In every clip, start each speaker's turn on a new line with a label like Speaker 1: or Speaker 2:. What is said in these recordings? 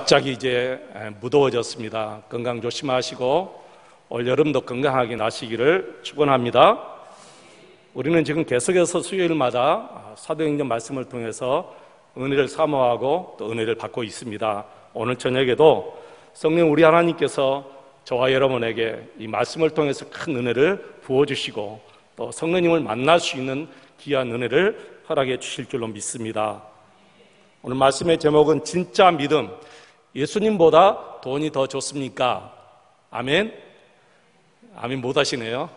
Speaker 1: 갑자기 이제 무더워졌습니다. 건강 조심하시고 올 여름도 건강하게 나시기를 축원합니다. 우리는 지금 계속해서 수요일마다 사도행전 말씀을 통해서 은혜를 사모하고 또 은혜를 받고 있습니다. 오늘 저녁에도 성령 우리 하나님께서 저와 여러분에게 이 말씀을 통해서 큰 은혜를 부어주시고 또 성령님을 만날 수 있는 귀한 은혜를 허락해 주실 줄로 믿습니다. 오늘 말씀의 제목은 진짜 믿음, 예수님보다 돈이 더 좋습니까? 아멘? 아멘 못 하시네요.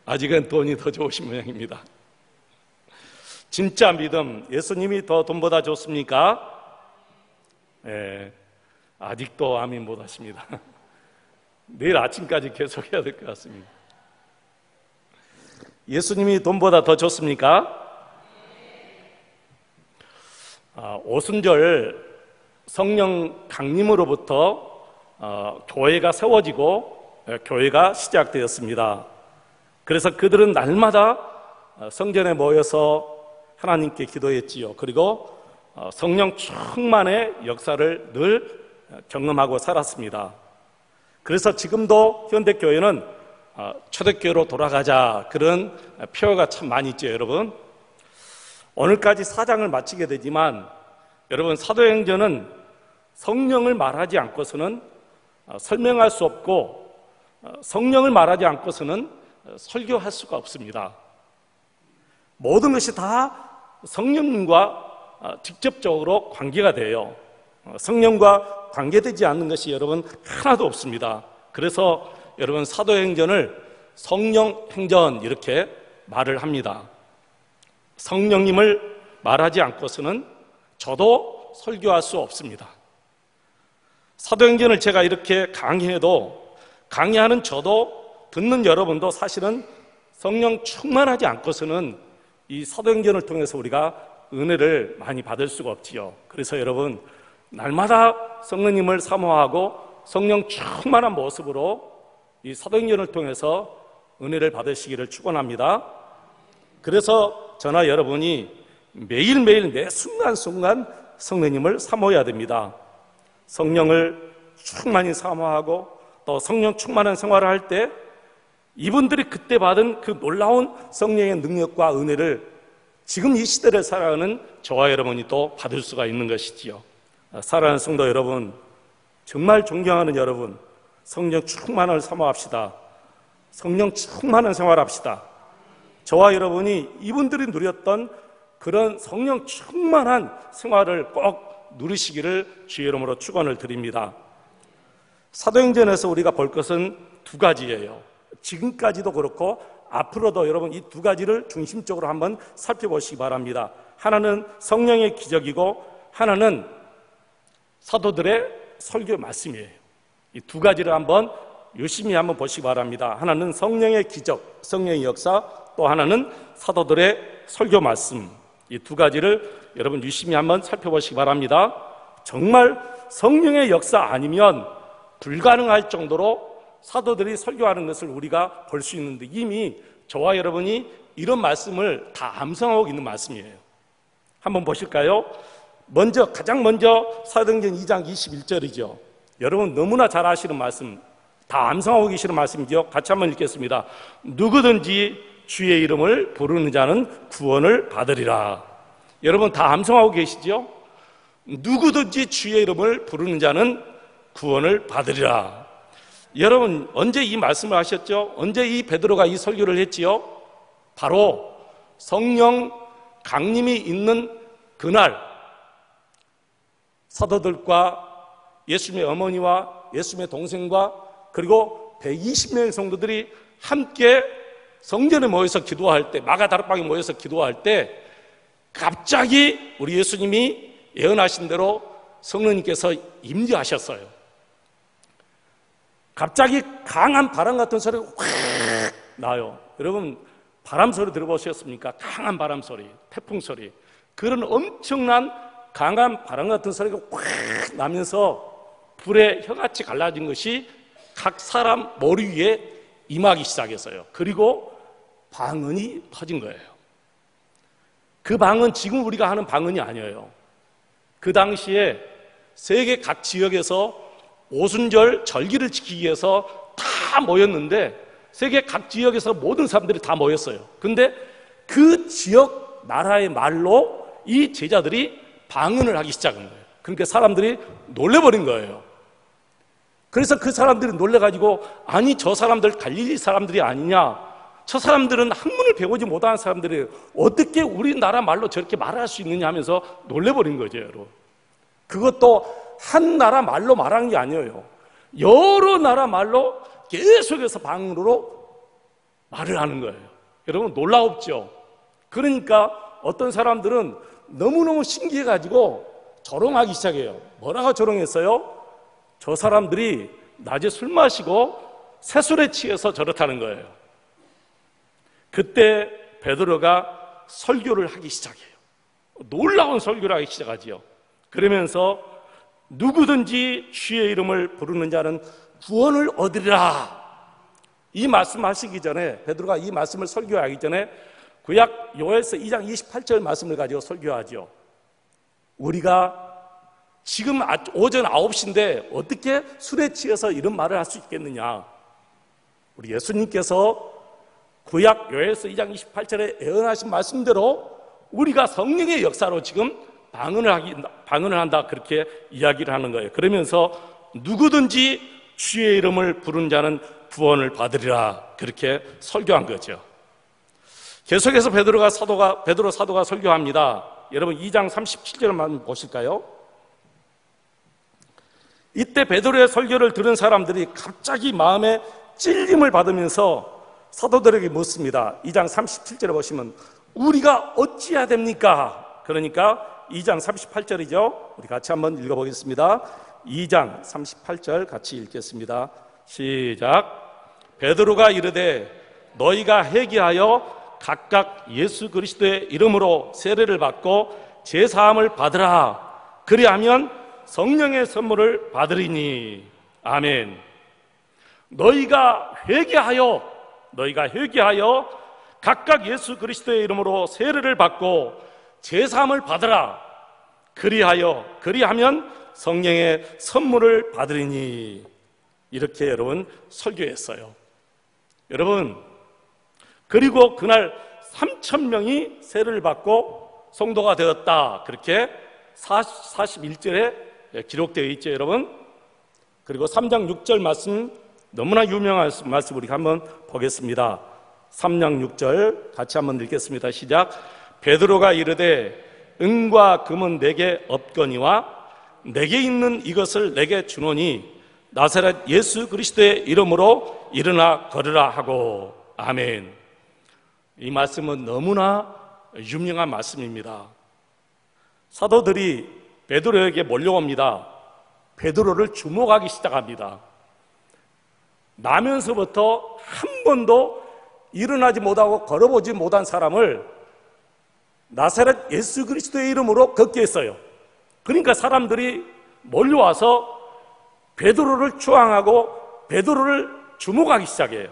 Speaker 1: 아직은 돈이 더 좋으신 모양입니다. 진짜 믿음, 예수님이 더 돈보다 좋습니까? 네, 아직도 아멘 못 하십니다. 내일 아침까지 계속 해야 될 것 같습니다. 예수님이 돈보다 더 좋습니까? 오순절 성령 강림으로부터 교회가 세워지고 교회가 시작되었습니다. 그래서 그들은 날마다 성전에 모여서 하나님께 기도했지요. 그리고 성령 충만의 역사를 늘 경험하고 살았습니다. 그래서 지금도 현대교회는 초대교회로 돌아가자 그런 표어가 참 많이 있죠. 여러분, 오늘까지 4장을 마치게 되지만 여러분, 사도행전은 성령을 말하지 않고서는 설명할 수 없고 성령을 말하지 않고서는 설교할 수가 없습니다. 모든 것이 다 성령님과 직접적으로 관계가 돼요. 성령과 관계되지 않는 것이 여러분 하나도 없습니다. 그래서 여러분, 사도행전을 성령행전 이렇게 말을 합니다. 성령님을 말하지 않고서는 저도 설교할 수 없습니다. 사도행전을 제가 이렇게 강의해도 강의하는 저도 듣는 여러분도 사실은 성령 충만하지 않고서는 이 사도행전을 통해서 우리가 은혜를 많이 받을 수가 없지요. 그래서 여러분, 날마다 성령님을 사모하고 성령 충만한 모습으로 이 사도행전을 통해서 은혜를 받으시기를 축원합니다. 그래서 저나 여러분이 매일매일 매 순간순간 성령님을 사모해야 됩니다. 성령을 충만히 사모하고 또 성령 충만한 생활을 할 때 이분들이 그때 받은 그 놀라운 성령의 능력과 은혜를 지금 이 시대를 살아가는 저와 여러분이 또 받을 수가 있는 것이지요. 사랑하는 성도 여러분, 정말 존경하는 여러분, 성령 충만을 사모합시다. 성령 충만한 생활합시다. 저와 여러분이 이분들이 누렸던 그런 성령 충만한 생활을 꼭 누리시기를 주의 이름으로 축원을 드립니다. 사도행전에서 우리가 볼 것은 두 가지예요. 지금까지도 그렇고 앞으로도 여러분 이 두 가지를 중심적으로 한번 살펴보시기 바랍니다. 하나는 성령의 기적이고 하나는 사도들의 설교 말씀이에요. 이 두 가지를 한번 유심히 한번 보시기 바랍니다. 하나는 성령의 기적, 성령의 역사, 또 하나는 사도들의 설교 말씀. 이 두 가지를 여러분 유심히 한번 살펴보시기 바랍니다. 정말 성령의 역사 아니면 불가능할 정도로 사도들이 설교하는 것을 우리가 볼 수 있는데 이미 저와 여러분이 이런 말씀을 다 암송하고 있는 말씀이에요. 한번 보실까요? 가장 먼저 사도행전 2장 21절이죠. 여러분 너무나 잘 아시는 말씀, 다 암송하고 계시는 말씀이죠. 같이 한번 읽겠습니다. 누구든지 주의 이름을 부르는 자는 구원을 받으리라. 여러분 다 암송하고 계시죠? 누구든지 주의 이름을 부르는 자는 구원을 받으리라. 여러분 언제 이 말씀을 하셨죠? 언제 이 베드로가 이 설교를 했지요? 바로 성령 강림이 있는 그날 사도들과 예수님의 어머니와 예수님의 동생과 그리고 120명의 성도들이 함께 성전에 모여서 기도할 때, 마가 다락방에 모여서 기도할 때 갑자기 우리 예수님이 예언하신 대로 성령님께서 임재하셨어요. 갑자기 강한 바람 같은 소리가 확 나요. 여러분 바람 소리 들어보셨습니까? 강한 바람 소리, 태풍 소리. 그런 엄청난 강한 바람 같은 소리가 확 나면서 불에 혀같이 갈라진 것이 각 사람 머리 위에 임하기 시작했어요. 그리고 방언이 터진 거예요. 그 방언 지금 우리가 하는 방언이 아니에요. 그 당시에 세계 각 지역에서 오순절 절기를 지키기 위해서 다 모였는데 세계 각 지역에서 모든 사람들이 다 모였어요. 근데 그 지역 나라의 말로 이 제자들이 방언을 하기 시작한 거예요. 그러니까 사람들이 놀래버린 거예요. 그래서 그 사람들이 놀래가지고 아니 저 사람들 갈릴리 사람들이 아니냐, 저 사람들은 학문을 배우지 못한 사람들이 어떻게 우리나라 말로 저렇게 말할 수 있느냐 하면서 놀래버린 거죠, 여러분. 그것도 한 나라 말로 말하는 게 아니에요. 여러 나라 말로 계속해서 방언으로 말을 하는 거예요. 여러분 놀라웠죠? 그러니까 어떤 사람들은 너무너무 신기해가지고 조롱하기 시작해요. 뭐라고 조롱했어요? 저 사람들이 낮에 술 마시고 새술에 취해서 저렇다는 거예요. 그때 베드로가 설교를 하기 시작해요. 놀라운 설교를 하기 시작하지요. 그러면서 누구든지 주의 이름을 부르는 자는 구원을 얻으리라. 이 말씀하시기 전에, 베드로가 이 말씀을 설교하기 전에 구약 요엘서 2장 28절 말씀을 가지고 설교하죠. 우리가 지금 오전 9시인데 어떻게 술에 취해서 이런 말을 할 수 있겠느냐. 우리 예수님께서 구약 요엘서 2장 28절에 예언하신 말씀대로 우리가 성령의 역사로 지금 방언을 한다, 그렇게 이야기를 하는 거예요. 그러면서 누구든지 주의 이름을 부른 자는 구원을 받으리라, 그렇게 설교한 거죠. 계속해서 베드로 사도가 설교합니다. 여러분 2장 37절만 보실까요? 이때 베드로의 설교를 들은 사람들이 갑자기 마음에 찔림을 받으면서 사도들에게 묻습니다. 2장 37절에 보시면 우리가 어찌해야 됩니까? 그러니까 2장 38절이죠. 우리 같이 한번 읽어보겠습니다. 2장 38절 같이 읽겠습니다. 시작. 베드로가 이르되 너희가 회개하여 각각 예수 그리스도의 이름으로 세례를 받고 제사함을 받으라. 그리하면 성령의 선물을 받으리니. 아멘. 너희가 회개하여 각각 예수 그리스도의 이름으로 세례를 받고 제사함을 받으라. 그리하면 성령의 선물을 받으리니. 이렇게 여러분 설교했어요. 여러분, 그리고 그날 3,000명이 세례를 받고 성도가 되었다, 그렇게 41절에 기록되어 있죠, 여러분. 그리고 3장 6절 말씀, 너무나 유명한 말씀 우리 한번 보겠습니다. 3장 6절 같이 한번 읽겠습니다. 시작. 베드로가 이르되 은과 금은 내게 없거니와 내게 있는 이것을 내게 주노니 나사렛 예수 그리스도의 이름으로 일어나 걸으라 하고. 아멘. 이 말씀은 너무나 유명한 말씀입니다. 사도들이 베드로에게 몰려옵니다. 베드로를 주목하기 시작합니다. 나면서부터 한 번도 일어나지 못하고 걸어보지 못한 사람을 나사렛 예수 그리스도의 이름으로 걷게 했어요. 그러니까 사람들이 몰려와서 베드로를 추앙하고 베드로를 주목하기 시작해요.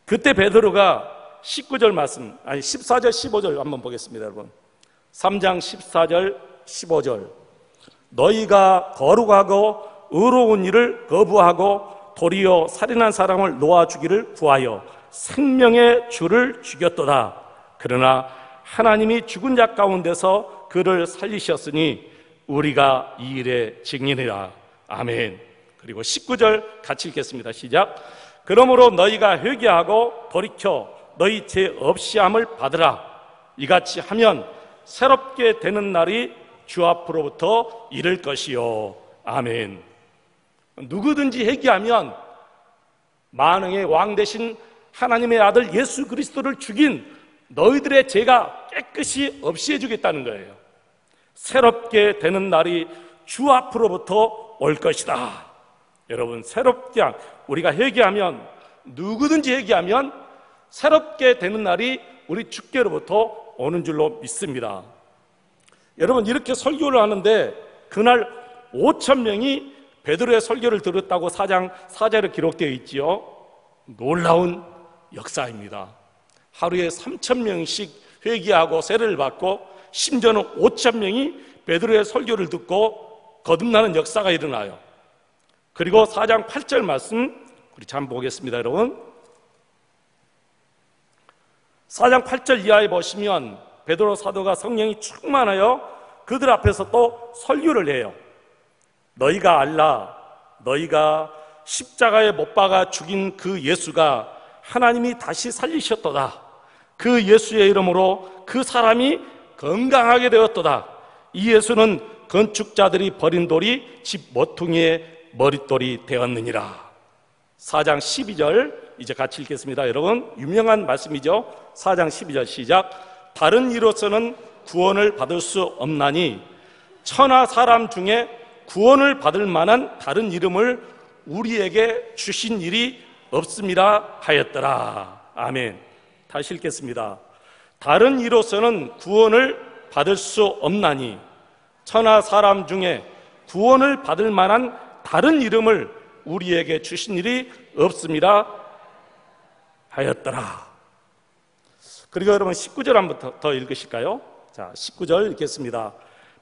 Speaker 1: 그때 베드로가 14절 15절 한번 보겠습니다, 여러분. 3장 14절 15절. 너희가 거룩하고 의로운 일을 거부하고 도리어 살인한 사람을 놓아주기를 구하여 생명의 주를 죽였도다. 그러나 하나님이 죽은 자 가운데서 그를 살리셨으니 우리가 이 일의 증인이라. 아멘. 그리고 19절 같이 읽겠습니다. 시작. 그러므로 너희가 회개하고 돌이켜 너희 죄 없이 함을 받으라. 이같이 하면 새롭게 되는 날이 주 앞으로부터 이를 것이요. 아멘. 누구든지 회개하면 만왕의 왕 되신 하나님의 아들 예수 그리스도를 죽인 너희들의 죄가 깨끗이 없이 해주겠다는 거예요. 새롭게 되는 날이 주 앞으로부터 올 것이다. 여러분, 새롭게 우리가 회개하면, 누구든지 회개하면 새롭게 되는 날이 우리 주께로부터 오는 줄로 믿습니다. 여러분, 이렇게 설교를 하는데 그날 5,000명이 베드로의 설교를 들었다고 4장 4절에 기록되어 있지요. 놀라운 역사입니다. 하루에 3,000명씩 회개하고 세례를 받고 심지어는 5,000명이 베드로의 설교를 듣고 거듭나는 역사가 일어나요. 그리고 4장 8절 말씀 우리 잠 보겠습니다, 여러분. 4장 8절 이하에 보시면 베드로 사도가 성령이 충만하여 그들 앞에서 또 설교를 해요. 너희가 알라, 너희가 십자가에 못 박아 죽인 그 예수가 하나님이 다시 살리셨도다. 그 예수의 이름으로 그 사람이 건강하게 되었도다. 이 예수는 건축자들이 버린 돌이 집 모퉁이의 머릿돌이 되었느니라. 4장 12절 이제 같이 읽겠습니다. 여러분, 유명한 말씀이죠. 4장 12절 시작. 다른 이로서는 구원을 받을 수 없나니 천하 사람 중에 구원을 받을 만한 다른 이름을 우리에게 주신 일이 없음이라 하였더라. 아멘. 다시 읽겠습니다. 다른 이로서는 구원을 받을 수 없나니 천하 사람 중에 구원을 받을 만한 다른 이름을 우리에게 주신 일이 없음이라 하였더라. 그리고 여러분 19절 한번 더 읽으실까요? 자, 19절 읽겠습니다.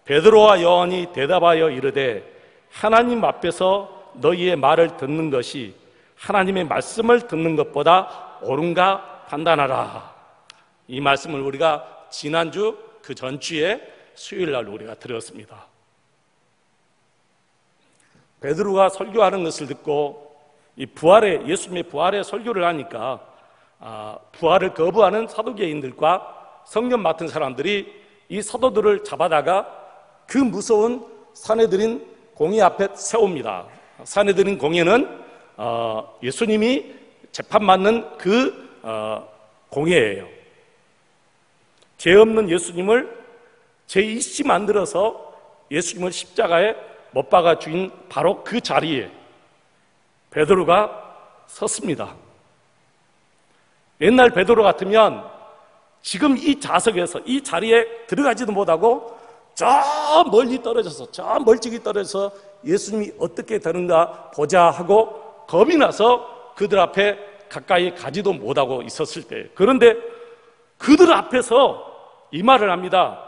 Speaker 1: 베드로와 요한이 대답하여 이르되 하나님 앞에서 너희의 말을 듣는 것이 하나님의 말씀을 듣는 것보다 옳은가 판단하라. 이 말씀을 우리가 지난주 그 전주에 수요일날 우리가 들었습니다. 베드로가 설교하는 것을 듣고 이 예수님의 부활의 설교를 하니까 부활을 거부하는 사두개인들과 성령 맡은 사람들이 이 사도들을 잡아다가 그 무서운 산헤드린 공회 앞에 세웁니다. 산헤드린 공회는 예수님이 재판받는 그 공회예요. 죄 없는 예수님을 제2시 만들어서 예수님을 십자가에 못 박아 죽인 바로 그 자리에 베드로가 섰습니다. 옛날 베드로 같으면 지금 이 좌석에서 이 자리에 들어가지도 못하고 저 멀리 떨어져서 저 멀찍이 떨어져서 예수님이 어떻게 되는가 보자 하고 겁이 나서 그들 앞에 가까이 가지도 못하고 있었을 때, 그런데 그들 앞에서 이 말을 합니다.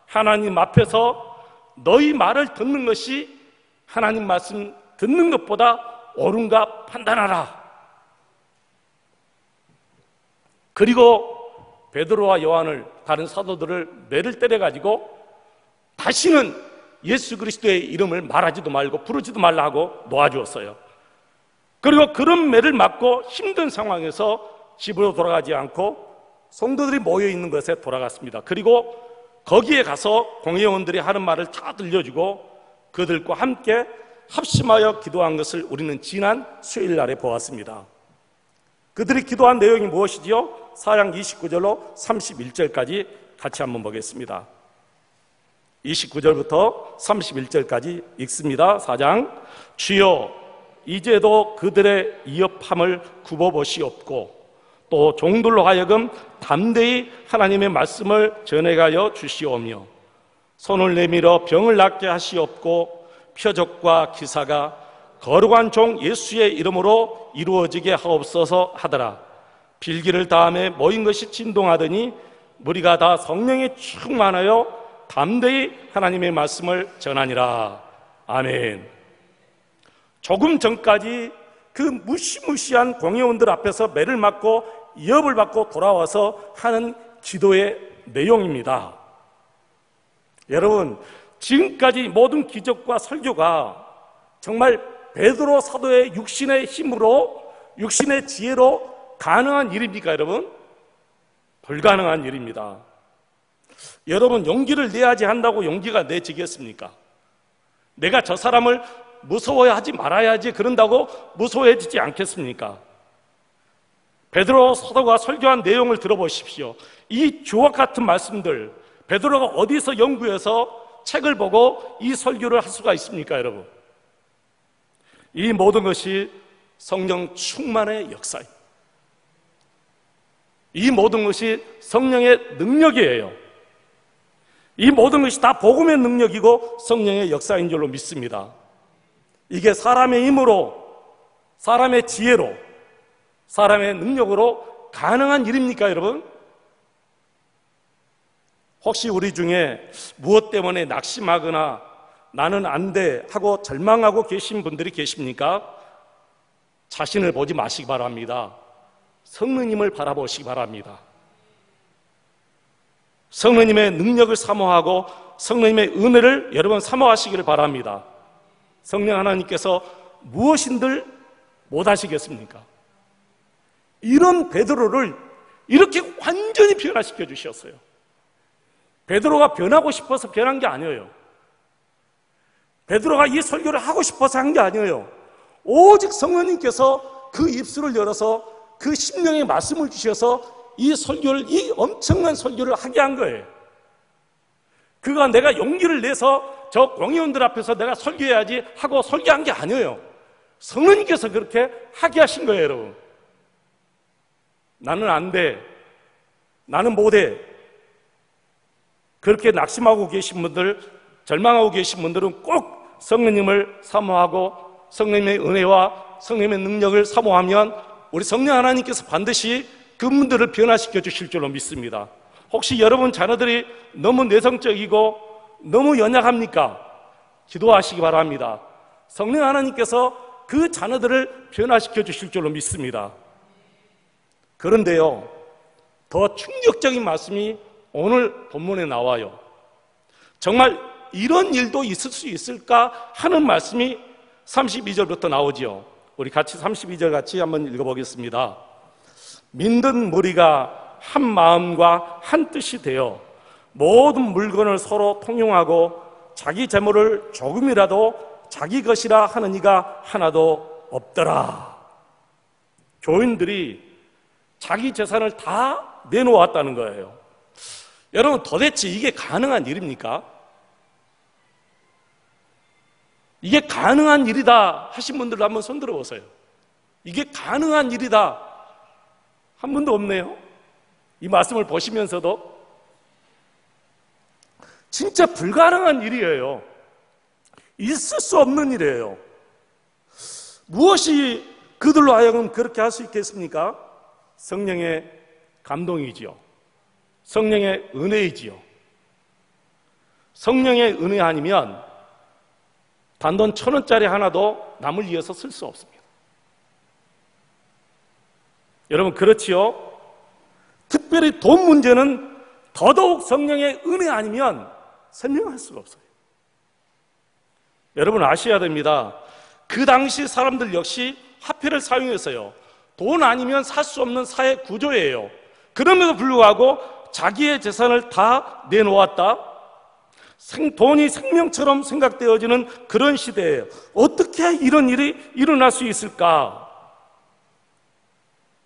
Speaker 1: 하나님 앞에서 너희 말을 듣는 것이 하나님 말씀 듣는 것보다 옳은가 판단하라. 그리고 베드로와 요한을 다른 사도들을 매를 때려가지고 다시는 예수 그리스도의 이름을 말하지도 말고 부르지도 말라 하고 놓아주었어요. 그리고 그런 매를 맞고 힘든 상황에서 집으로 돌아가지 않고 성도들이 모여있는 것에 돌아갔습니다. 그리고 거기에 가서 공회원들이 하는 말을 다 들려주고 그들과 함께 합심하여 기도한 것을 우리는 지난 수요일 날에 보았습니다. 그들이 기도한 내용이 무엇이지요? 4장 29절로 31절까지 같이 한번 보겠습니다. 29절부터 31절까지 읽습니다. 4장. 주여, 이제도 그들의 이업함을 굽어보시옵고 또 종들로 하여금 담대히 하나님의 말씀을 전해가여 주시오며 손을 내밀어 병을 낫게 하시옵고 표적과 기사가 거룩한 종 예수의 이름으로 이루어지게 하옵소서 하더라. 빌기를 다음에 모인 것이 진동하더니 무리가 다 성령에 충만하여 담대히 하나님의 말씀을 전하니라. 아멘. 조금 전까지 그 무시무시한 공회원들 앞에서 매를 맞고 이업을 받고 돌아와서 하는 기도의 내용입니다. 여러분, 지금까지 모든 기적과 설교가 정말 베드로 사도의 육신의 힘으로, 육신의 지혜로 가능한 일입니까, 여러분? 불가능한 일입니다. 여러분, 용기를 내야지 한다고 용기가 내지겠습니까? 내가 저 사람을 무서워하지 말아야지 그런다고 무서워해지지 않겠습니까? 베드로 사도가 설교한 내용을 들어보십시오. 이 주옥 같은 말씀들, 베드로가 어디서 연구해서 책을 보고 이 설교를 할 수가 있습니까, 여러분? 이 모든 것이 성령 충만의 역사입니다. 이 모든 것이 성령의 능력이에요. 이 모든 것이 다 복음의 능력이고 성령의 역사인 줄로 믿습니다. 이게 사람의 힘으로, 사람의 지혜로, 사람의 능력으로 가능한 일입니까, 여러분? 혹시 우리 중에 무엇 때문에 낙심하거나 나는 안 돼 하고 절망하고 계신 분들이 계십니까? 자신을 보지 마시기 바랍니다. 성령님을 바라보시기 바랍니다. 성령님의 능력을 사모하고 성령님의 은혜를 여러분 사모하시기를 바랍니다. 성령 하나님께서 무엇인들 못하시겠습니까? 이런 베드로를 이렇게 완전히 변화시켜 주셨어요. 베드로가 변하고 싶어서 변한 게 아니에요. 베드로가 이 설교를 하고 싶어서 한 게 아니에요. 오직 성령님께서 그 입술을 열어서 그 심령의 말씀을 주셔서 이 설교를, 이 엄청난 설교를 하게 한 거예요. 그가 내가 용기를 내서 저 공회원들 앞에서 내가 설교해야지 하고 설교한 게 아니에요. 성령님께서 그렇게 하게 하신 거예요, 여러분. 나는 안 돼. 나는 못해. 그렇게 낙심하고 계신 분들, 절망하고 계신 분들은 꼭 성령님을 사모하고 성령님의 은혜와 성령님의 능력을 사모하면 우리 성령 하나님께서 반드시 그분들을 변화시켜 주실 줄로 믿습니다. 혹시 여러분 자녀들이 너무 내성적이고 너무 연약합니까? 기도하시기 바랍니다. 성령 하나님께서 그 자녀들을 변화시켜 주실 줄로 믿습니다. 그런데요, 더 충격적인 말씀이 오늘 본문에 나와요. 정말 이런 일도 있을 수 있을까 하는 말씀이 32절부터 나오지요. 우리 같이 32절 같이 한번 읽어보겠습니다. 믿는 무리가 한 마음과 한 뜻이 되어 모든 물건을 서로 통용하고 자기 재물을 조금이라도 자기 것이라 하는 이가 하나도 없더라. 교인들이 자기 재산을 다 내놓았다는 거예요. 여러분, 도대체 이게 가능한 일입니까? 이게 가능한 일이다 하신 분들 한번 손 들어보세요. 이게 가능한 일이다 한 분도 없네요. 이 말씀을 보시면서도 진짜 불가능한 일이에요. 있을 수 없는 일이에요. 무엇이 그들로 하여금 그렇게 할 수 있겠습니까? 성령의 감동이지요. 성령의 은혜이지요. 성령의 은혜 아니면 단돈 1,000원짜리 하나도 남을 위해서 쓸 수 없습니다. 여러분, 그렇지요? 특별히 돈 문제는 더더욱 성령의 은혜 아니면 설명할 수가 없어요. 여러분 아셔야 됩니다. 그 당시 사람들 역시 화폐를 사용했어요. 돈 아니면 살 수 없는 사회 구조예요. 그럼에도 불구하고 자기의 재산을 다 내놓았다. 돈이 생명처럼 생각되어지는 그런 시대예요. 어떻게 이런 일이 일어날 수 있을까?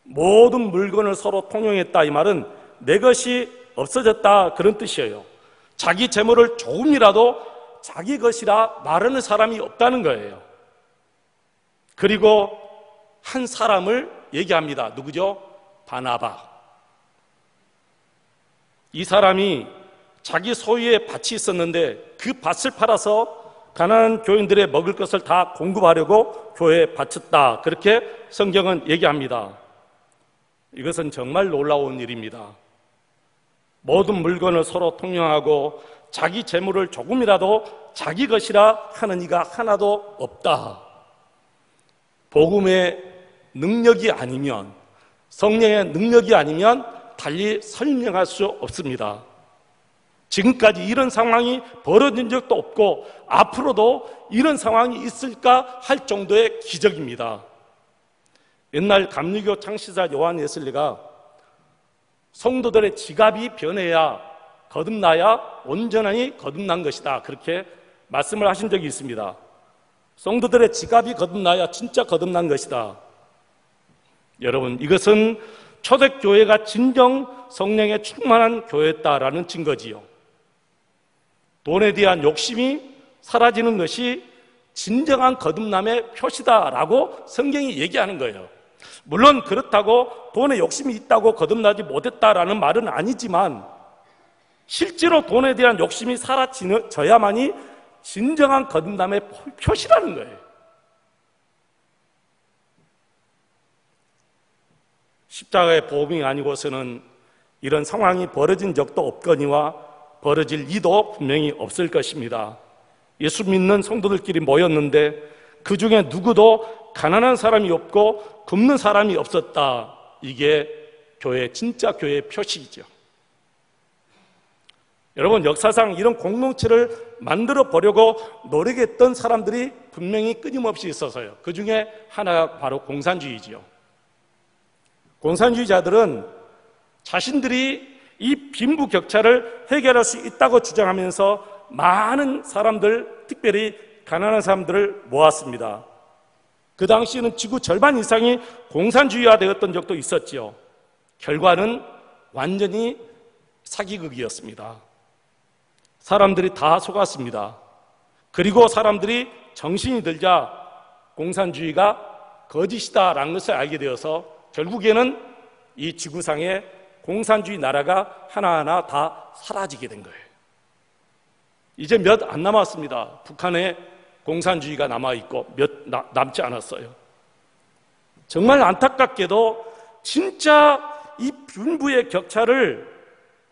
Speaker 1: 모든 물건을 서로 통용했다, 이 말은 내 것이 없어졌다, 그런 뜻이에요. 자기 재물을 조금이라도 자기 것이라 말하는 사람이 없다는 거예요. 그리고 한 사람을 얘기합니다. 누구죠? 바나바. 이 사람이 자기 소유의 밭이 있었는데 그 밭을 팔아서 가난한 교인들의 먹을 것을 다 공급하려고 교회에 바쳤다. 그렇게 성경은 얘기합니다. 이것은 정말 놀라운 일입니다. 모든 물건을 서로 통용하고 자기 재물을 조금이라도 자기 것이라 하는 이가 하나도 없다. 복음의 능력이 아니면, 성령의 능력이 아니면 달리 설명할 수 없습니다. 지금까지 이런 상황이 벌어진 적도 없고 앞으로도 이런 상황이 있을까 할 정도의 기적입니다. 옛날 감리교 창시자 요한 웨슬리가 성도들의 지갑이 변해야 거듭나야 온전히 거듭난 것이다, 그렇게 말씀을 하신 적이 있습니다. 성도들의 지갑이 거듭나야 진짜 거듭난 것이다. 여러분, 이것은 초대교회가 진정 성령에 충만한 교회였다라는 증거지요. 돈에 대한 욕심이 사라지는 것이 진정한 거듭남의 표시다라고 성경이 얘기하는 거예요. 물론 그렇다고 돈에 욕심이 있다고 거듭나지 못했다라는 말은 아니지만 실제로 돈에 대한 욕심이 사라져야만이 진정한 거듭남의 표시라는 거예요. 십자가의 복음이 아니고서는 이런 상황이 벌어진 적도 없거니와 벌어질 리도 분명히 없을 것입니다. 예수 믿는 성도들끼리 모였는데 그 중에 누구도 가난한 사람이 없고 굶는 사람이 없었다. 이게 진짜 교회의 표식이죠. 여러분, 역사상 이런 공동체를 만들어 보려고 노력했던 사람들이 분명히 끊임없이 있어서요. 그 중에 하나가 바로 공산주의지요. 공산주의자들은 자신들이 이 빈부격차를 해결할 수 있다고 주장하면서 많은 사람들, 특별히 가난한 사람들을 모았습니다. 그 당시에는 지구 절반 이상이 공산주의화되었던 적도 있었지요. 결과는 완전히 사기극이었습니다. 사람들이 다 속았습니다. 그리고 사람들이 정신이 들자 공산주의가 거짓이다라는 것을 알게 되어서 결국에는 이 지구상에 공산주의 나라가 하나하나 다 사라지게 된 거예요. 이제 몇 안 남았습니다. 북한에 공산주의가 남아있고 몇 남지 않았어요. 정말 안타깝게도 진짜 이 빈부의 격차를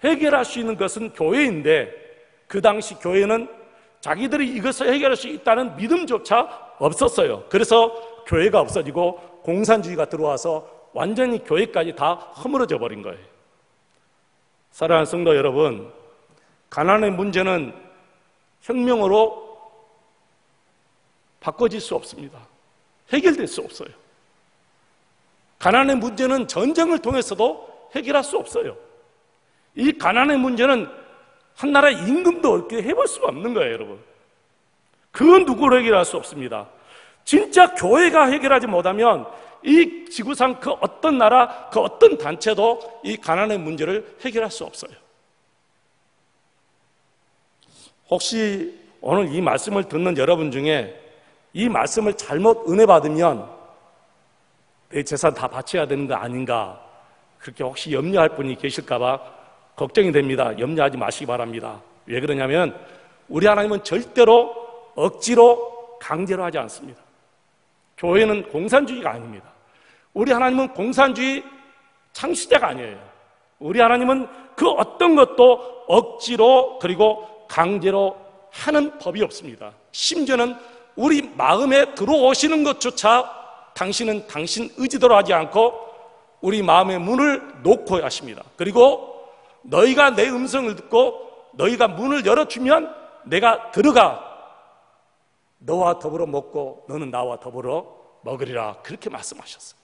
Speaker 1: 해결할 수 있는 것은 교회인데 그 당시 교회는 자기들이 이것을 해결할 수 있다는 믿음조차 없었어요. 그래서 교회가 없어지고 공산주의가 들어와서 완전히 교회까지 다 허물어져 버린 거예요. 사랑하는 성도 여러분, 가난의 문제는 혁명으로 바꿔질 수 없습니다. 해결될 수 없어요. 가난의 문제는 전쟁을 통해서도 해결할 수 없어요. 이 가난의 문제는 한 나라의 임금도 어떻게 해볼 수가 없는 거예요, 여러분. 그건 누구로 해결할 수 없습니다. 진짜 교회가 해결하지 못하면 이 지구상 그 어떤 나라, 그 어떤 단체도 이 가난의 문제를 해결할 수 없어요. 혹시 오늘 이 말씀을 듣는 여러분 중에 이 말씀을 잘못 은혜 받으면 내 재산 다 바쳐야 되는 거 아닌가, 그렇게 혹시 염려할 분이 계실까 봐 걱정이 됩니다. 염려하지 마시기 바랍니다. 왜 그러냐면 우리 하나님은 절대로 억지로 강제로 하지 않습니다. 교회는 공산주의가 아닙니다. 우리 하나님은 공산주의 창시자가 아니에요. 우리 하나님은 그 어떤 것도 억지로 그리고 강제로 하는 법이 없습니다. 심지어는 우리 마음에 들어오시는 것조차 당신은 당신 의지대로 하지 않고 우리 마음의 문을 놓고 하십니다. 그리고 너희가 내 음성을 듣고 너희가 문을 열어주면 내가 들어가 너와 더불어 먹고 너는 나와 더불어 먹으리라, 그렇게 말씀하셨어요.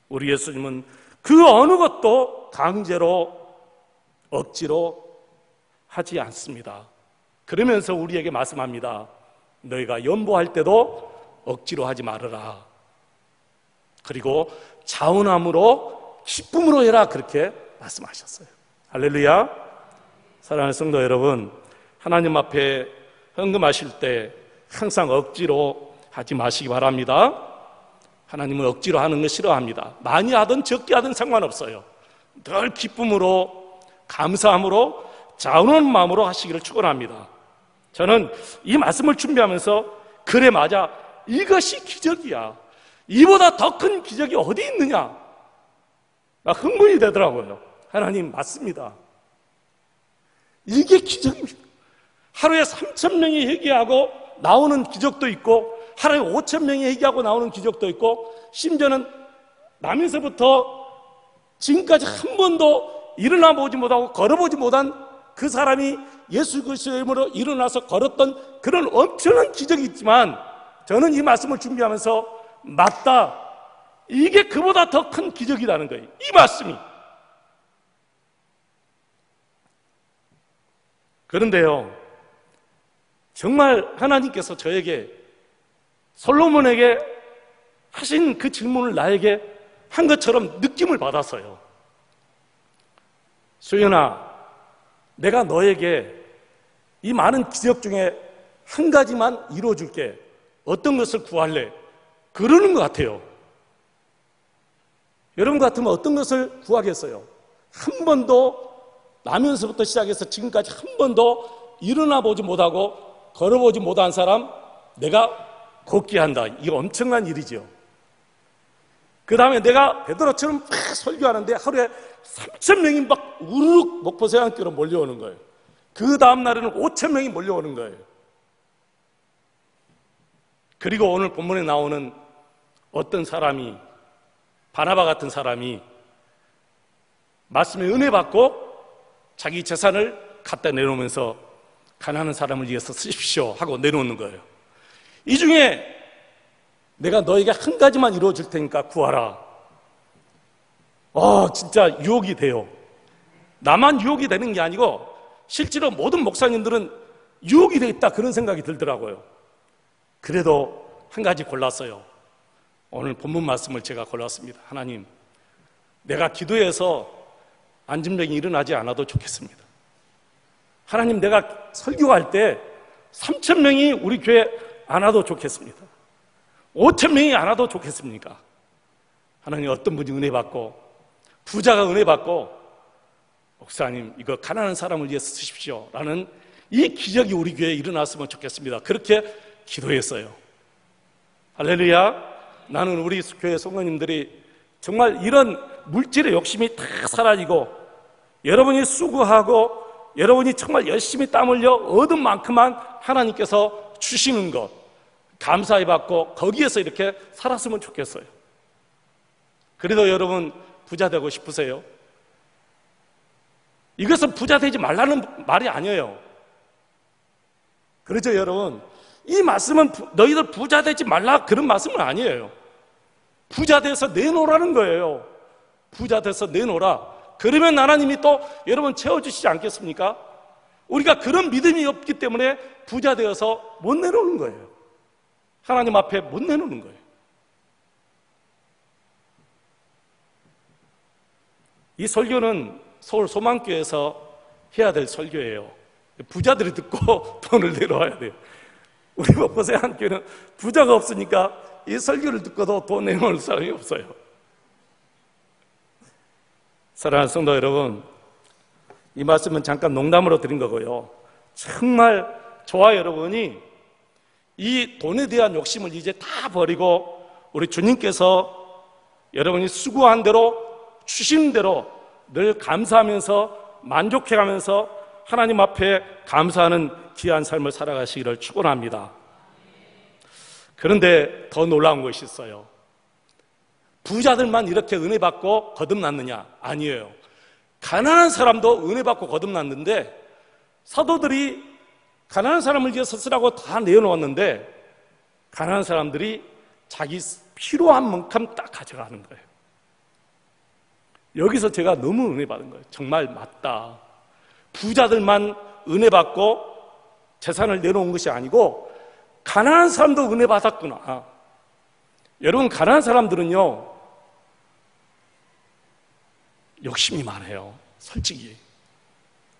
Speaker 1: 우리 예수님은 그 어느 것도 강제로 억지로 하지 않습니다. 그러면서 우리에게 말씀합니다. 너희가 연보할 때도 억지로 하지 말아라. 그리고 자원함으로 기쁨으로 해라, 그렇게 말씀하셨어요. 할렐루야. 사랑하는 성도 여러분, 하나님 앞에 헌금하실 때 항상 억지로 하지 마시기 바랍니다. 하나님은 억지로 하는 거 싫어합니다. 많이 하든 적게 하든 상관없어요. 늘 기쁨으로 감사함으로 자원하는 마음으로 하시기를 축원합니다. 저는 이 말씀을 준비하면서 그래, 맞아, 이것이 기적이야, 이보다 더 큰 기적이 어디 있느냐, 막 흥분이 되더라고요. 하나님, 맞습니다. 이게 기적입니다. 하루에 3,000명이 회개하고 나오는 기적도 있고 하루에 5,000명이 회개하고 나오는 기적도 있고, 심지어는 나면서부터 지금까지 한 번도 일어나 보지 못하고 걸어보지 못한 그 사람이 예수 그리스도의 이름으로 일어나서 걸었던 그런 엄청난 기적이 있지만, 저는 이 말씀을 준비하면서 맞다, 이게 그보다 더 큰 기적이라는 거예요. 이 말씀이. 그런데요, 정말 하나님께서 저에게, 솔로몬에게 하신 그 질문을 나에게 한 것처럼 느낌을 받았어요. 수연아, 내가 너에게 이 많은 기적 중에 한 가지만 이루어줄게. 어떤 것을 구할래? 그러는 것 같아요. 여러분 같으면 어떤 것을 구하겠어요? 한 번도, 나면서부터 시작해서 지금까지 한 번도 일어나 보지 못하고 걸어보지 못한 사람, 내가 걷게 한다. 이거 엄청난 일이죠. 그 다음에 내가 베드로처럼 막 설교하는데 하루에 3,000명이 막 우르륵 목포 세안교로 몰려오는 거예요. 그 다음 날에는 5,000명이 몰려오는 거예요. 그리고 오늘 본문에 나오는 어떤 사람이, 바나바 같은 사람이 말씀에 은혜 받고 자기 재산을 갖다 내놓으면서 가난한 사람을 위해서 쓰십시오 하고 내놓는 거예요. 이 중에 내가 너에게 한 가지만 이루어줄 테니까 구하라. 진짜 유혹이 돼요. 나만 유혹이 되는 게 아니고 실제로 모든 목사님들은 유혹이 돼 있다, 그런 생각이 들더라고요. 그래도 한 가지 골랐어요. 오늘 본문 말씀을 제가 골랐습니다. 하나님, 내가 기도해서 안진병이 일어나지 않아도 좋겠습니다. 하나님, 내가 설교할 때 3,000명이 우리 교회 안 와도 좋겠습니다. 5,000명이 안 와도 좋겠습니까? 하나님, 어떤 분이 은혜 받고, 부자가 은혜 받고, 목사님, 이거 가난한 사람을 위해서 쓰십시오 라는 이 기적이 우리 교회에 일어났으면 좋겠습니다. 그렇게 기도했어요. 할렐루야. 나는 우리 교회 성도님들이 정말 이런 물질의 욕심이 다 사라지고, 여러분이 수고하고 여러분이 정말 열심히 땀 흘려 얻은 만큼만 하나님께서 주시는 것 감사히 받고 거기에서 이렇게 살았으면 좋겠어요. 그래도 여러분 부자 되고 싶으세요? 이것은 부자 되지 말라는 말이 아니에요. 그렇죠, 여러분? 이 말씀은 너희들 부자 되지 말라 그런 말씀은 아니에요. 부자 돼서 내놓으라는 거예요. 부자 돼서 내놓으라. 그러면 하나님이 또 여러분 채워주시지 않겠습니까? 우리가 그런 믿음이 없기 때문에 부자 되어서 못 내놓는 거예요. 하나님 앞에 못 내놓는 거예요. 이 설교는 서울 소망교회에서 해야 될 설교예요. 부자들이 듣고 돈을 내놓아야 돼요. 우리 목포세 한교회는 부자가 없으니까 이 설교를 듣고도 돈 내놓을 사람이 없어요. 사랑하는 성도 여러분, 이 말씀은 잠깐 농담으로 드린 거고요. 정말 저와 여러분이 이 돈에 대한 욕심을 이제 다 버리고 우리 주님께서 여러분이 수고한 대로 주신 대로 늘 감사하면서 만족해가면서 하나님 앞에 감사하는 귀한 삶을 살아가시기를 축원합니다. 그런데 더 놀라운 것이 있어요. 부자들만 이렇게 은혜 받고 거듭났느냐? 아니에요. 가난한 사람도 은혜 받고 거듭났는데 사도들이 가난한 사람을 위해서 쓰라고 다 내어놓았는데 가난한 사람들이 자기 필요한 만큼 딱 가져가는 거예요. 여기서 제가 너무 은혜 받은 거예요. 정말 맞다. 부자들만 은혜 받고 재산을 내놓은 것이 아니고 가난한 사람도 은혜 받았구나. 여러분, 가난한 사람들은요 욕심이 많아요. 솔직히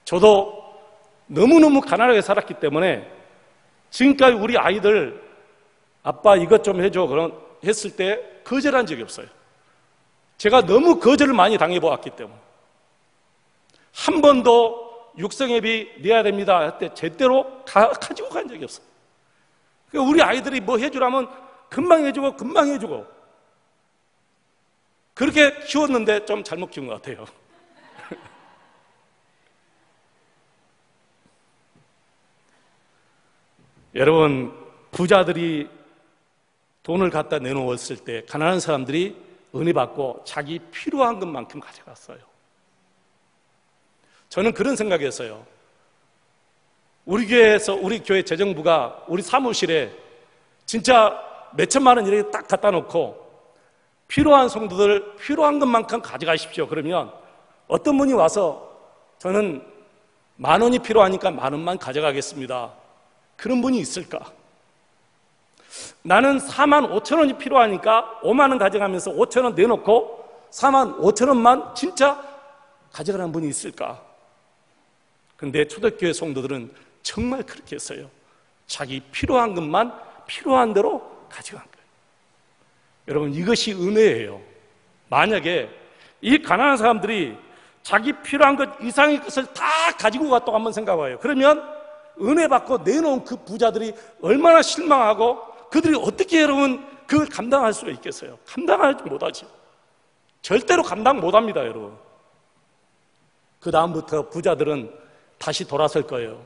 Speaker 1: 저도 너무너무 가난하게 살았기 때문에 지금까지 우리 아이들 아빠 이것 좀 해줘 그런 했을 때 거절한 적이 없어요. 제가 너무 거절을 많이 당해보았기 때문에 한 번도 육성회비 내야 됩니다 할 때 제대로 가지고 간 적이 없어요. 그러니까 우리 아이들이 뭐 해주라면 금방 해주고 금방 해주고 그렇게 키웠는데 좀 잘못 키운 것 같아요. 여러분, 부자들이 돈을 갖다 내놓았을 때 가난한 사람들이 은혜 받고 자기 필요한 것만큼 가져갔어요. 저는 그런 생각이었어요. 우리 교회에서 우리 교회 재정부가 우리 사무실에 진짜 몇 천만 원 이렇게 딱 갖다 놓고 필요한 성도들 필요한 것만큼 가져가십시오. 그러면 어떤 분이 와서 저는 10,000원이 필요하니까 10,000원만 가져가겠습니다. 그런 분이 있을까? 나는 45,000원이 필요하니까 50,000원 가져가면서 5,000원 내놓고 45,000원만 진짜 가져가는 분이 있을까? 그런데 초대교회 성도들은 정말 그렇게 했어요. 자기 필요한 것만 필요한 대로 가져간 거예요. 여러분, 이것이 은혜예요. 만약에 이 가난한 사람들이 자기 필요한 것 이상의 것을 다 가지고 갔다고 한번 생각해봐요. 그러면 은혜 받고 내놓은 그 부자들이 얼마나 실망하고 그들이 어떻게 여러분 그걸 감당할 수가 있겠어요? 감당하지 못하죠. 절대로 감당 못합니다, 여러분. 그 다음부터 부자들은 다시 돌아설 거예요.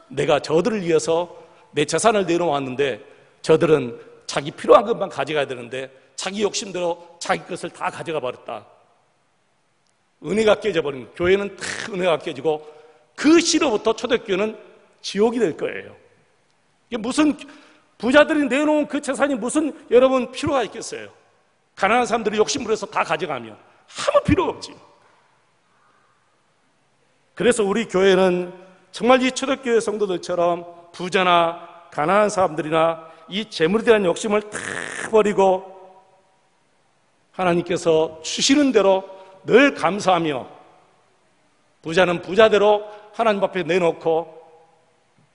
Speaker 1: 내가 저들을 위해서 내 재산을 내놓았는데 저들은 자기 필요한 것만 가져가야 되는데 자기 욕심대로 자기 것을 다 가져가 버렸다. 은혜가 깨져버린 거예요. 교회는 다 은혜가 깨지고 그 시로부터 초대교회는 지옥이 될 거예요. 이게 무슨 부자들이 내놓은 그 재산이 무슨 여러분 필요가 있겠어요? 가난한 사람들이 욕심부려서 다 가져가면 아무 필요가 없지. 그래서 우리 교회는 정말 이 초대교회 성도들처럼 부자나 가난한 사람들이나 이 재물에 대한 욕심을 다 버리고 하나님께서 주시는 대로 늘 감사하며 부자는 부자대로 하나님 앞에 내놓고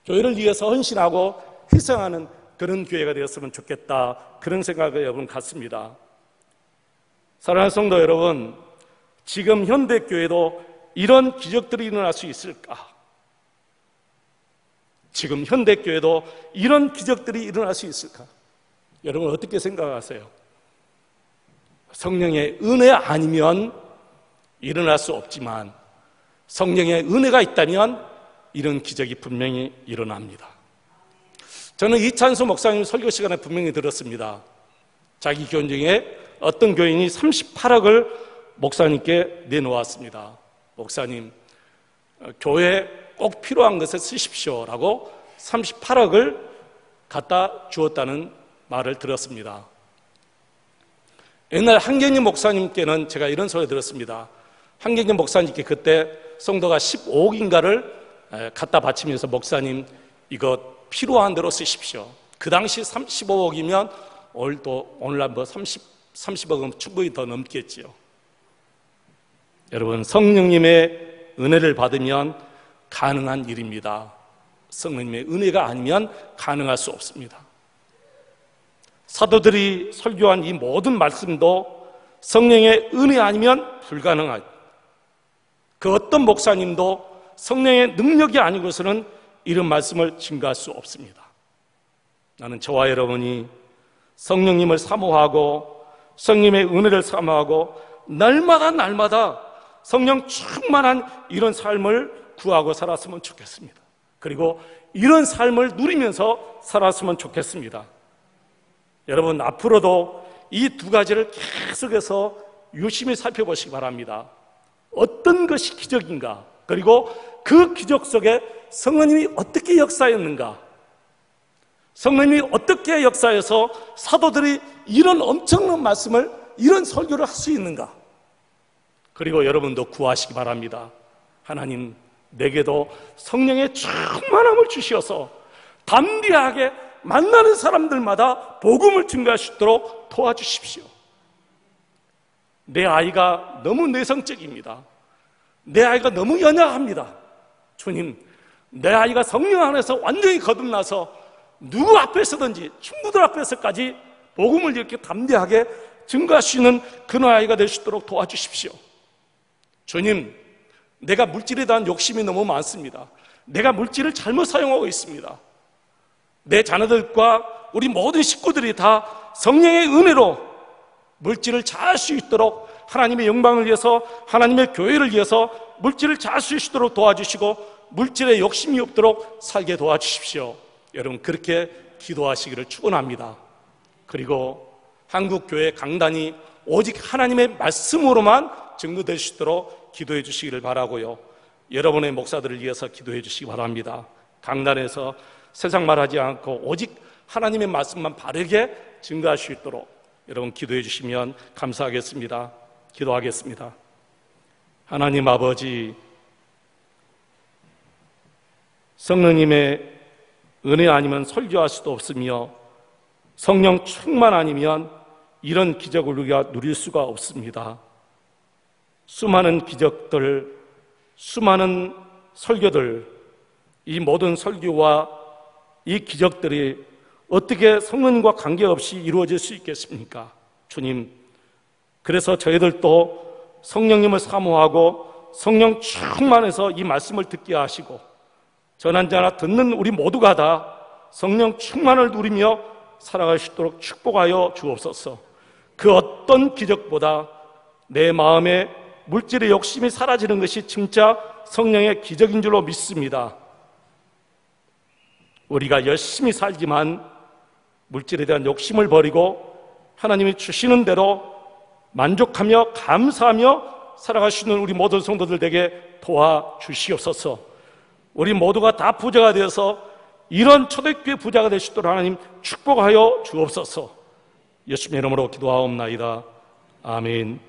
Speaker 1: 교회를 위해서 헌신하고 희생하는 그런 교회가 되었으면 좋겠다, 그런 생각을 여러분 갖습니다. 사랑하는 성도 여러분, 지금 현대교회도 이런 기적들이 일어날 수 있을까? 지금 현대교회도 이런 기적들이 일어날 수 있을까? 여러분 어떻게 생각하세요? 성령의 은혜 아니면 일어날 수 없지만 성령의 은혜가 있다면 이런 기적이 분명히 일어납니다. 저는 이찬수 목사님 설교 시간에 분명히 들었습니다. 자기 교인 중에 어떤 교인이 38억을 목사님께 내놓았습니다. 목사님, 교회에 꼭 필요한 것에 쓰십시오라고 38억을 갖다 주었다는 말을 들었습니다. 옛날 한경림 목사님께는 제가 이런 소리 들었습니다. 한경림 목사님께 그때 성도가 15억인가를 갖다 바치면서 목사님 이거 필요한 대로 쓰십시오. 그 당시 15억이면 오늘날 뭐 30억은 충분히 더 넘겠지요. 여러분 성령님의 은혜를 받으면 가능한 일입니다. 성령님의 은혜가 아니면 가능할 수 없습니다. 사도들이 설교한 이 모든 말씀도 성령의 은혜 아니면 불가능하죠. 그 어떤 목사님도 성령의 능력이 아니고서는 이런 말씀을 증거할 수 없습니다. 나는 저와 여러분이 성령님을 사모하고 성령님의 은혜를 사모하고 날마다 성령 충만한 이런 삶을 구하고 살았으면 좋겠습니다. 그리고 이런 삶을 누리면서 살았으면 좋겠습니다. 여러분 앞으로도 이 두 가지를 계속해서 유심히 살펴보시기 바랍니다. 어떤 것이 기적인가? 그리고 그 기적 속에 성령님이 어떻게 역사했는가? 성령님이 어떻게 역사해서 사도들이 이런 엄청난 말씀을, 이런 설교를 할 수 있는가? 그리고 여러분도 구하시기 바랍니다. 하나님, 내게도 성령의 충만함을 주시어서 담대하게 만나는 사람들마다 복음을 증거할 수 있도록 도와주십시오. 내 아이가 너무 내성적입니다. 내 아이가 너무 연약합니다. 주님, 내 아이가 성령 안에서 완전히 거듭나서 누구 앞에서든지 친구들 앞에서까지 복음을 이렇게 담대하게 증거할 수 있는 그런 아이가 될 수 있도록 도와주십시오. 주님, 내가 물질에 대한 욕심이 너무 많습니다. 내가 물질을 잘못 사용하고 있습니다. 내 자녀들과 우리 모든 식구들이 다 성령의 은혜로 물질을 잘 할 수 있도록, 하나님의 영광을 위해서, 하나님의 교회를 위해서 물질을 잘 할 수 있도록 도와주시고 물질에 욕심이 없도록 살게 도와주십시오. 여러분 그렇게 기도하시기를 축원합니다. 그리고 한국교회 강단이 오직 하나님의 말씀으로만 증거될 수 있도록 기도해 주시기를 바라고요. 여러분의 목사들을 위해서 기도해 주시기 바랍니다. 강단에서 세상 말하지 않고 오직 하나님의 말씀만 바르게 증거할 수 있도록 여러분 기도해 주시면 감사하겠습니다. 기도하겠습니다. 하나님 아버지, 성령님의 은혜 아니면 설교할 수도 없으며 성령 충만 아니면 이런 기적을 우리가 누릴 수가 없습니다. 수많은 기적들, 수많은 설교들, 이 모든 설교와 이 기적들이 어떻게 성령님과 관계없이 이루어질 수 있겠습니까? 주님, 그래서 저희들도 성령님을 사모하고 성령 충만해서 이 말씀을 듣게 하시고 전한 자나 듣는 우리 모두가 다 성령 충만을 누리며 살아갈 수 있도록 축복하여 주옵소서. 그 어떤 기적보다 내 마음에 물질의 욕심이 사라지는 것이 진짜 성령의 기적인 줄로 믿습니다. 우리가 열심히 살지만 물질에 대한 욕심을 버리고 하나님이 주시는 대로 만족하며 감사하며 살아갈 수 있는 우리 모든 성도들 되게 도와주시옵소서. 우리 모두가 다 부자가 되어서 이런 초대교회 부자가 될 수 있도록 하나님 축복하여 주옵소서. 예수님의 이름으로 기도하옵나이다. 아멘.